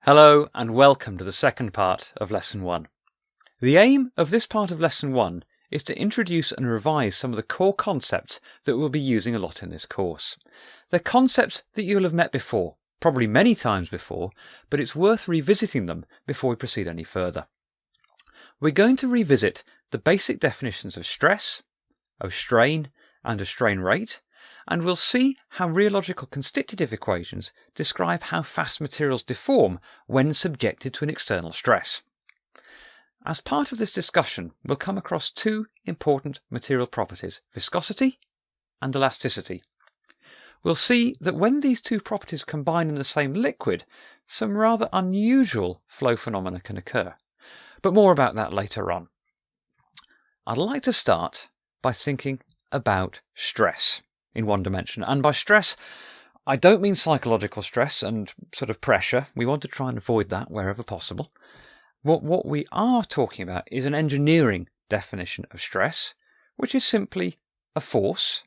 Hello and welcome to the second part of Lesson 1. The aim of this part of Lesson 1 is to introduce and revise some of the core concepts that we'll be using a lot in this course. They're concepts that you'll have met before, probably many times before, but it's worth revisiting them before we proceed any further. We're going to revisit the basic definitions of stress, of strain, and of strain rate, and we'll see how rheological constitutive equations describe how fast materials deform when subjected to an external stress. As part of this discussion, we'll come across two important material properties, viscosity and elasticity. We'll see that when these two properties combine in the same liquid, some rather unusual flow phenomena can occur. But more about that later on. I'd like to start by thinking about stress in one dimension. And by stress, I don't mean psychological stress and sort of pressure. We want to try and avoid that wherever possible. What we are talking about is an engineering definition of stress, which is simply a force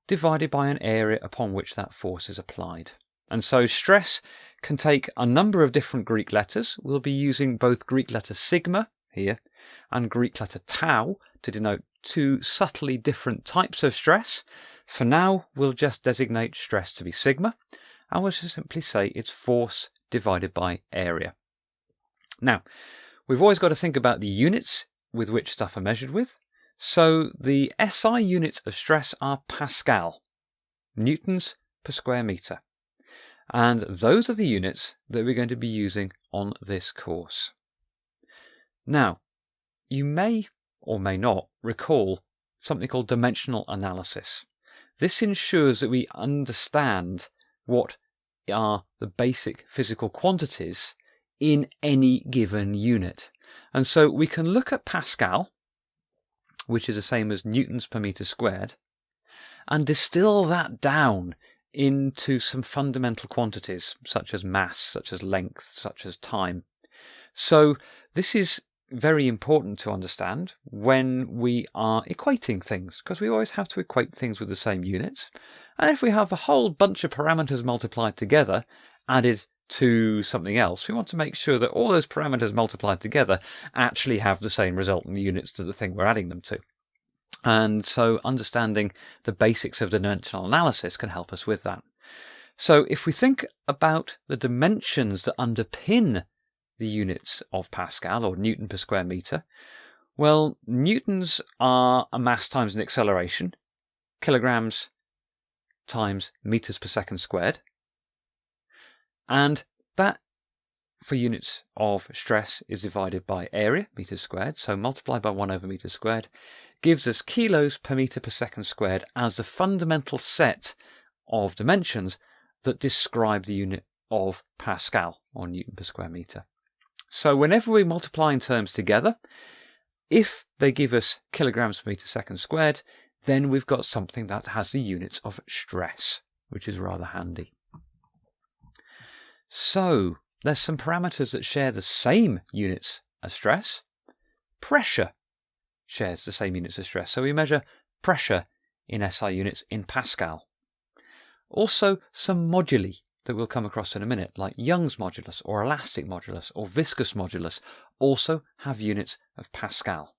divided by an area upon which that force is applied. And so stress can take a number of different Greek letters. We'll be using both Greek letter sigma here and Greek letter tau to denote two subtly different types of stress. For now, we'll just designate stress to be sigma, and we'll just simply say it's force divided by area. Now, we've always got to think about the units with which stuff are measured with. So the SI units of stress are Pascal, newtons per square metre. And those are the units that we're going to be using on this course. Now, you may or may not recall something called dimensional analysis. This ensures that we understand what are the basic physical quantities in any given unit. And so we can look at Pascal, which is the same as newtons per metre squared, and distill that down into some fundamental quantities, such as mass, such as length, such as time. So this is very important to understand when we are equating things, because we always have to equate things with the same units. And if we have a whole bunch of parameters multiplied together, added to something else, we want to make sure that all those parameters multiplied together actually have the same result in the units to the thing we're adding them to. And so understanding the basics of dimensional analysis can help us with that. So if we think about the dimensions that underpin the units of Pascal, or Newton per square metre, well, newtons are a mass times an acceleration, kilograms times metres per second squared, and that for units of stress is divided by area, metres squared, so multiplied by 1 over metres squared, gives us kilos per metre per second squared as the fundamental set of dimensions that describe the unit of Pascal, or Newton per square metre. So whenever we multiply in terms together, if they give us kilograms per metre second squared, then we've got something that has the units of stress, which is rather handy. So there's some parameters that share the same units as stress. Pressure shares the same units as stress, so we measure pressure in SI units in Pascal. Also some moduli that we'll come across in a minute, like Young's modulus or elastic modulus or viscous modulus, also have units of Pascal.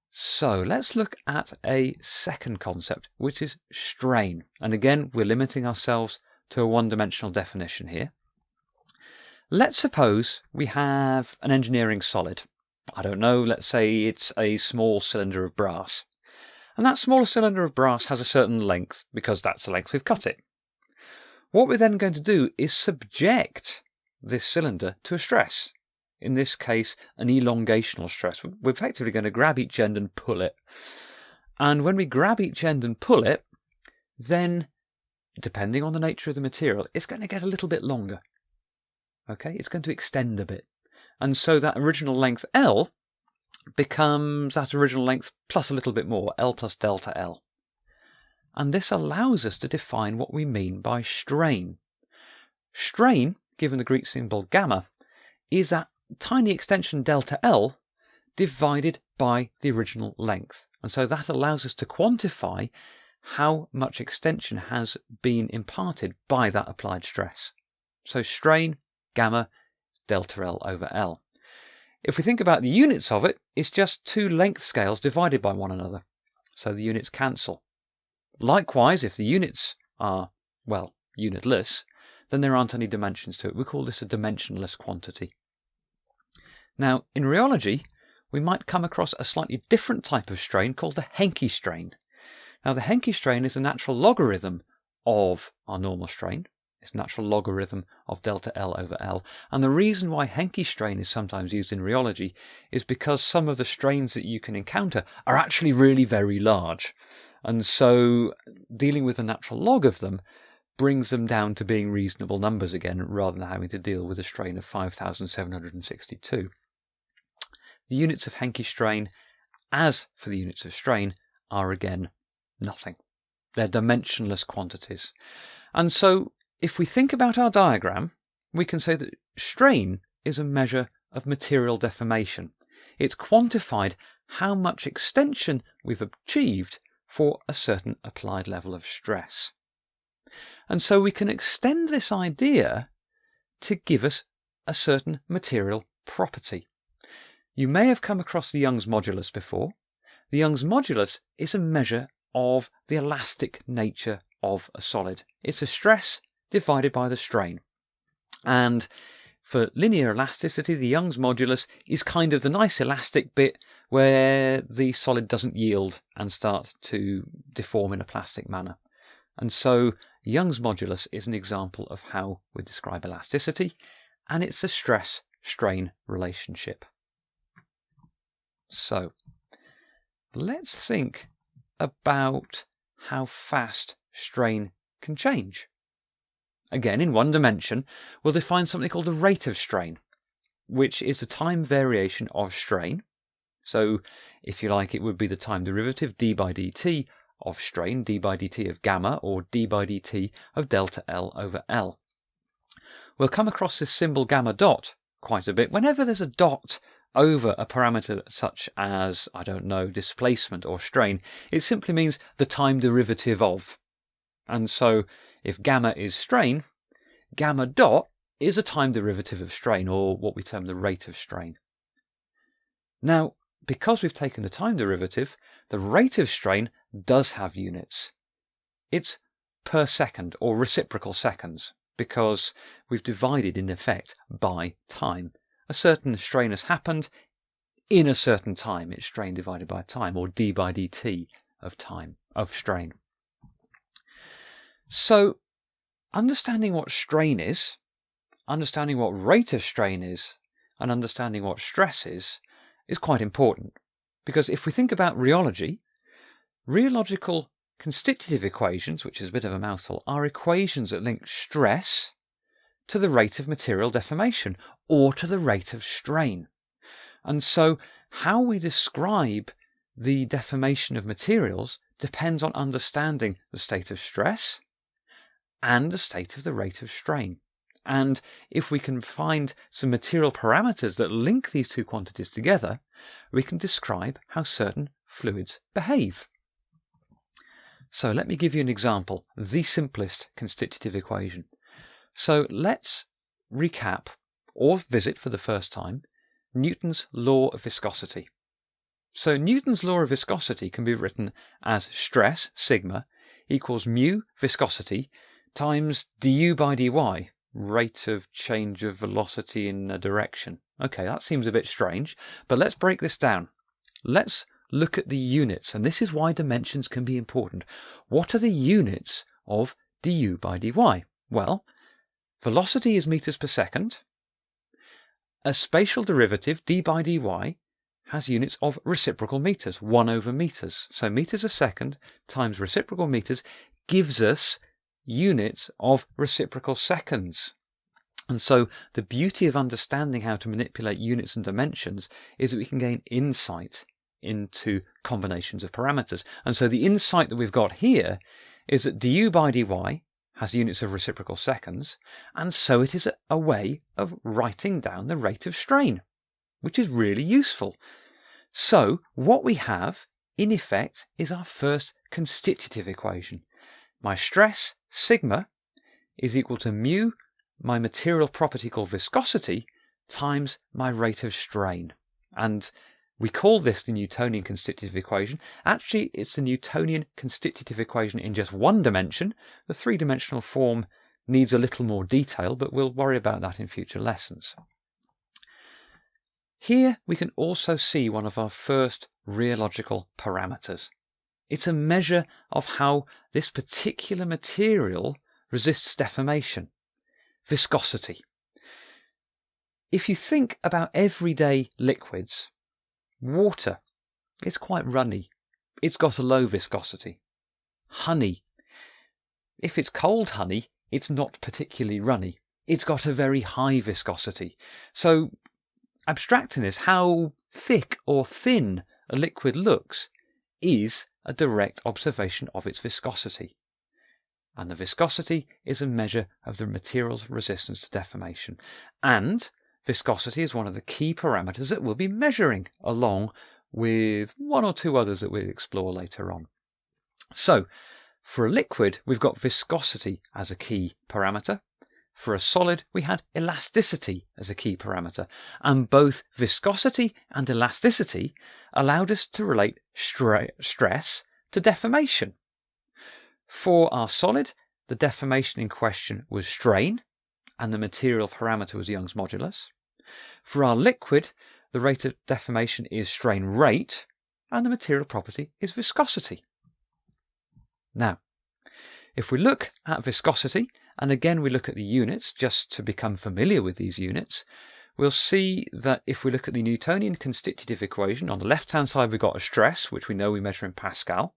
So let's look at a second concept, which is strain. And again, we're limiting ourselves to a one-dimensional definition here. Let's suppose we have an engineering solid. I don't know, let's say it's a small cylinder of brass. And that smaller cylinder of brass has a certain length, because that's the length we've cut it. What we're then going to do is subject this cylinder to a stress. In this case, an elongational stress. We're effectively going to grab each end and pull it. And when we grab each end and pull it, then, depending on the nature of the material, it's going to get a little bit longer. Okay, it's going to extend a bit. And so that original length L becomes that original length plus a little bit more, L plus delta L. And this allows us to define what we mean by strain. Strain, given the Greek symbol gamma, is that tiny extension delta L divided by the original length. And so that allows us to quantify how much extension has been imparted by that applied stress. So strain, gamma, delta L over L. If we think about the units of it, it's just two length scales divided by one another. So the units cancel. Likewise, if the units are, well, unitless, then there aren't any dimensions to it. We call this a dimensionless quantity. Now, in rheology, we might come across a slightly different type of strain called the Henke strain. Now, the Henke strain is a natural logarithm of our normal strain. It's a natural logarithm of delta L over L. And the reason why Henke strain is sometimes used in rheology is because some of the strains that you can encounter are actually really very large. And so dealing with the natural log of them brings them down to being reasonable numbers again, rather than having to deal with a strain of 5,762. The units of Henke strain, as for the units of strain, are again nothing. They're dimensionless quantities. And so if we think about our diagram, we can say that strain is a measure of material deformation. It's quantified how much extension we've achieved for a certain applied level of stress. And so we can extend this idea to give us a certain material property. You may have come across the Young's modulus before. The Young's modulus is a measure of the elastic nature of a solid. It's a stress divided by the strain. And for linear elasticity, the Young's modulus is kind of the nice elastic bit where the solid doesn't yield and start to deform in a plastic manner. And so Young's modulus is an example of how we describe elasticity, and it's a stress-strain relationship. So let's think about how fast strain can change. Again, in one dimension, we'll define something called the rate of strain, which is the time variation of strain. So, if you like, it would be the time derivative d by dt of strain, d by dt of gamma, or d by dt of delta L over L. We'll come across this symbol gamma dot quite a bit. Whenever there's a dot over a parameter such as, I don't know, displacement or strain, it simply means the time derivative of. And so, if gamma is strain, gamma dot is a time derivative of strain, or what we term the rate of strain. Now, because we've taken the time derivative, the rate of strain does have units. It's per second, or reciprocal seconds, because we've divided, in effect, by time. A certain strain has happened in a certain time. It's strain divided by time, or d by dt of time, of strain. So, understanding what strain is, understanding what rate of strain is, and understanding what stress is quite important. Because if we think about rheology, rheological constitutive equations, which is a bit of a mouthful, are equations that link stress to the rate of material deformation, or to the rate of strain. And so, how we describe the deformation of materials depends on understanding the state of stress and the state of the rate of strain. And if we can find some material parameters that link these two quantities together, we can describe how certain fluids behave. So let me give you an example, the simplest constitutive equation. So let's recap, or visit for the first time, Newton's law of viscosity. So Newton's law of viscosity can be written as stress, sigma, equals mu viscosity times du by dy, rate of change of velocity in a direction. Okay, that seems a bit strange, but let's break this down. Let's look at the units, and this is why dimensions can be important. What are the units of du by dy? Well, velocity is meters per second. A spatial derivative, d by dy, has units of reciprocal meters, 1 over meters. So meters a second times reciprocal meters gives us units of reciprocal seconds. And so the beauty of understanding how to manipulate units and dimensions is that we can gain insight into combinations of parameters. And so the insight that we've got here is that du by dy has units of reciprocal seconds, and so it is a way of writing down the rate of strain, which is really useful. So what we have, in effect, is our first constitutive equation. My stress, sigma, is equal to mu my material property called viscosity times my rate of strain. And we call this the Newtonian constitutive equation. Actually, it's the Newtonian constitutive equation in just one dimension. The three-dimensional form needs a little more detail, but we'll worry about that in future lessons. Here we can also see one of our first rheological parameters. It's a measure of how this particular material resists deformation. Viscosity. If you think about everyday liquids, water is quite runny. It's got a low viscosity. Honey. If it's cold honey, it's not particularly runny. It's got a very high viscosity. So abstracting this, how thick or thin a liquid looks is a direct observation of its viscosity. And the viscosity is a measure of the material's resistance to deformation. And viscosity is one of the key parameters that we'll be measuring, along with one or two others that we'll explore later on. So, for a liquid, we've got viscosity as a key parameter. For a solid, we had elasticity as a key parameter. And both viscosity and elasticity allowed us to relate stress to deformation. For our solid, the deformation in question was strain, and the material parameter was Young's modulus. For our liquid, the rate of deformation is strain rate, and the material property is viscosity. Now, if we look at viscosity, and again we look at the units just to become familiar with these units, we'll see that if we look at the Newtonian constitutive equation, on the left-hand side we've got a stress, which we know we measure in Pascal.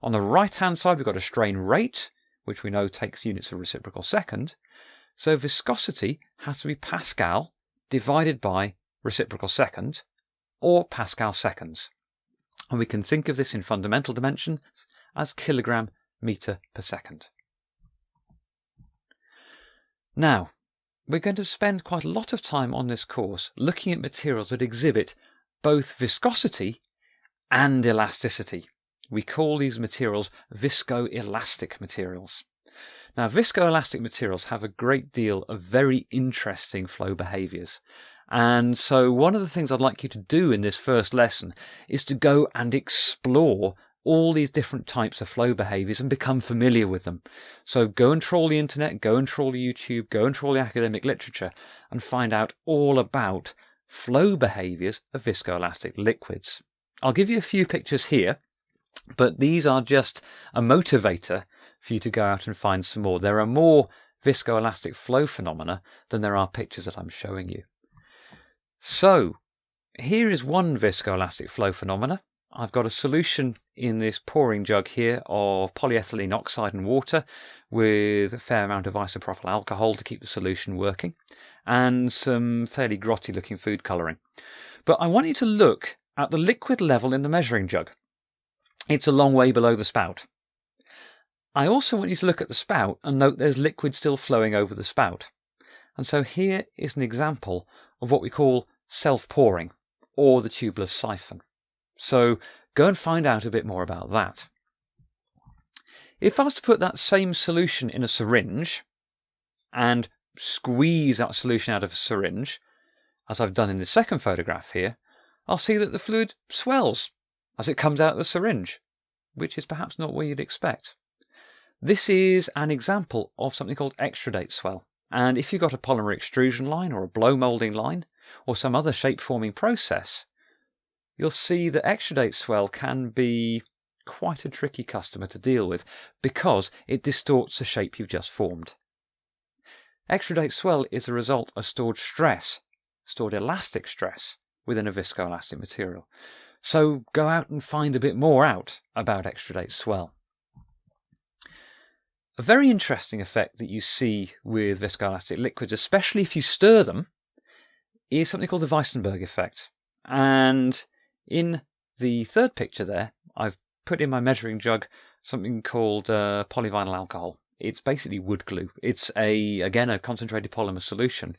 On the right-hand side, we've got a strain rate, which we know takes units of reciprocal second. So viscosity has to be Pascal divided by reciprocal second, or Pascal seconds. And we can think of this in fundamental dimensions as kilogram meter per second. Now, we're going to spend quite a lot of time on this course looking at materials that exhibit both viscosity and elasticity. We call these materials viscoelastic materials. Now, viscoelastic materials have a great deal of very interesting flow behaviours. And so one of the things I'd like you to do in this first lesson is to go and explore all these different types of flow behaviours and become familiar with them. So go and trawl the internet, go and trawl YouTube, go and trawl the academic literature and find out all about flow behaviours of viscoelastic liquids. I'll give you a few pictures here, but these are just a motivator for you to go out and find some more. There are more viscoelastic flow phenomena than there are pictures that I'm showing you. So here is one viscoelastic flow phenomena. I've got a solution in this pouring jug here of polyethylene oxide and water with a fair amount of isopropyl alcohol to keep the solution working, and some fairly grotty looking food colouring. But I want you to look at the liquid level in the measuring jug. It's a long way below the spout. I also want you to look at the spout and note there's liquid still flowing over the spout. And so here is an example of what we call self-pouring, or the tubeless siphon. So go and find out a bit more about that. If I was to put that same solution in a syringe and squeeze that solution out of a syringe, as I've done in the second photograph here, I'll see that the fluid swells as it comes out of the syringe, which is perhaps not what you'd expect. This is an example of something called extradate swell. And if you've got a polymer extrusion line or a blow moulding line or some other shape forming process, you'll see that extradate swell can be quite a tricky customer to deal with because it distorts the shape you've just formed. Extradate swell is a result of stored stress, stored elastic stress within a viscoelastic material. So go out and find a bit more out about extradate swell. A very interesting effect that you see with viscoelastic liquids, especially if you stir them, is something called the Weissenberg effect. And in the third picture there, I've put in my measuring jug something called polyvinyl alcohol. It's basically wood glue. It's again a concentrated polymer solution.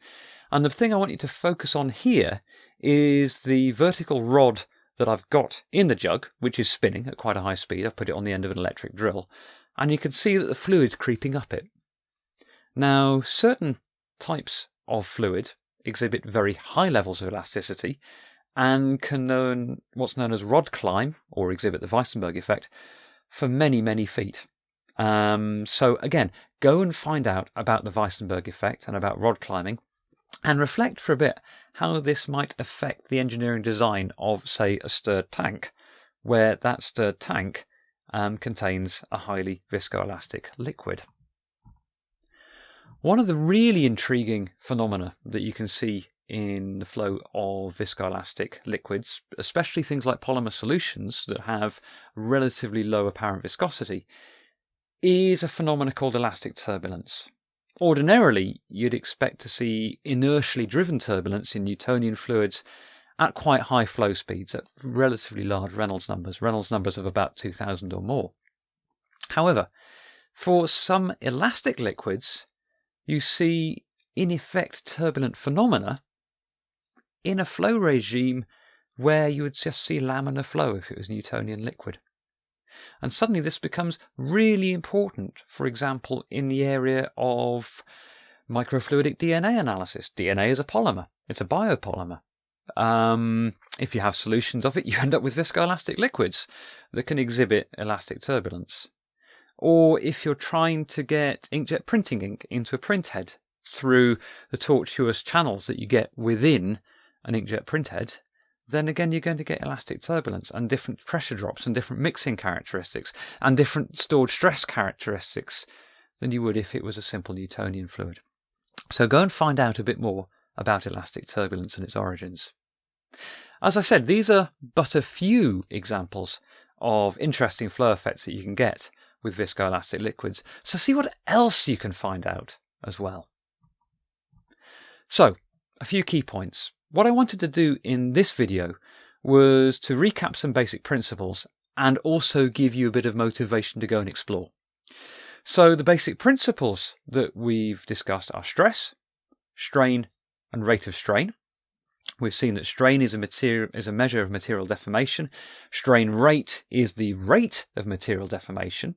And the thing I want you to focus on here is the vertical rod that I've got in the jug, which is spinning at quite a high speed. I've put it on the end of an electric drill. And you can see that the fluid's creeping up it. Now, certain types of fluid exhibit very high levels of elasticity and can learn what's known as rod climb, or exhibit the Weissenberg effect, for many, many feet. So again, go and find out about the Weissenberg effect and about rod climbing, and reflect for a bit how this might affect the engineering design of, say, a stirred tank, where that stirred tank contains a highly viscoelastic liquid. One of the really intriguing phenomena that you can see in the flow of viscoelastic liquids, especially things like polymer solutions that have relatively low apparent viscosity, is a phenomenon called elastic turbulence. Ordinarily, you'd expect to see inertially driven turbulence in Newtonian fluids at quite high flow speeds, at relatively large Reynolds numbers of about 2000 or more. However, for some elastic liquids, you see, in effect, turbulent phenomena in a flow regime where you would just see laminar flow if it was Newtonian liquid. And suddenly this becomes really important, for example, in the area of microfluidic DNA analysis. DNA is a polymer. It's a biopolymer. If you have solutions of it, you end up with viscoelastic liquids that can exhibit elastic turbulence. Or if you're trying to get inkjet printing ink into a printhead through the tortuous channels that you get within an inkjet printhead, then again you're going to get elastic turbulence and different pressure drops and different mixing characteristics and different stored stress characteristics than you would if it was a simple Newtonian fluid. So go and find out a bit more about elastic turbulence and its origins. As I said, these are but a few examples of interesting flow effects that you can get with viscoelastic liquids, so see what else you can find out as well. So, a few key points. What I wanted to do in this video was to recap some basic principles and also give you a bit of motivation to go and explore. So the basic principles that we've discussed are stress, strain, and rate of strain. We've seen that strain is a measure of material deformation, strain rate is the rate of material deformation,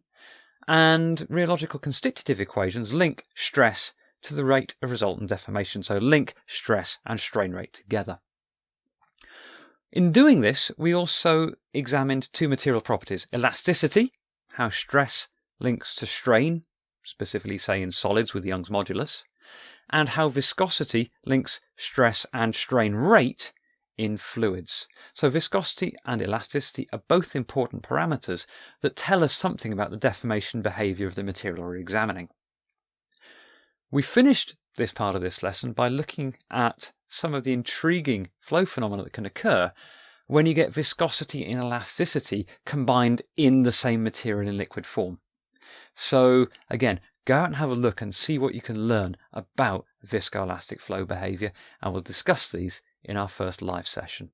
and rheological constitutive equations link stress to the rate of resultant deformation, so link stress and strain rate together. In doing this, we also examined two material properties: elasticity, how stress links to strain, specifically say in solids with Young's modulus, and how viscosity links stress and strain rate in fluids. So viscosity and elasticity are both important parameters that tell us something about the deformation behavior of the material we're examining. We finished this part of this lesson by looking at some of the intriguing flow phenomena that can occur when you get viscosity and elasticity combined in the same material in liquid form. So again, go out and have a look and see what you can learn about viscoelastic flow behavior, and we'll discuss these in our first live session.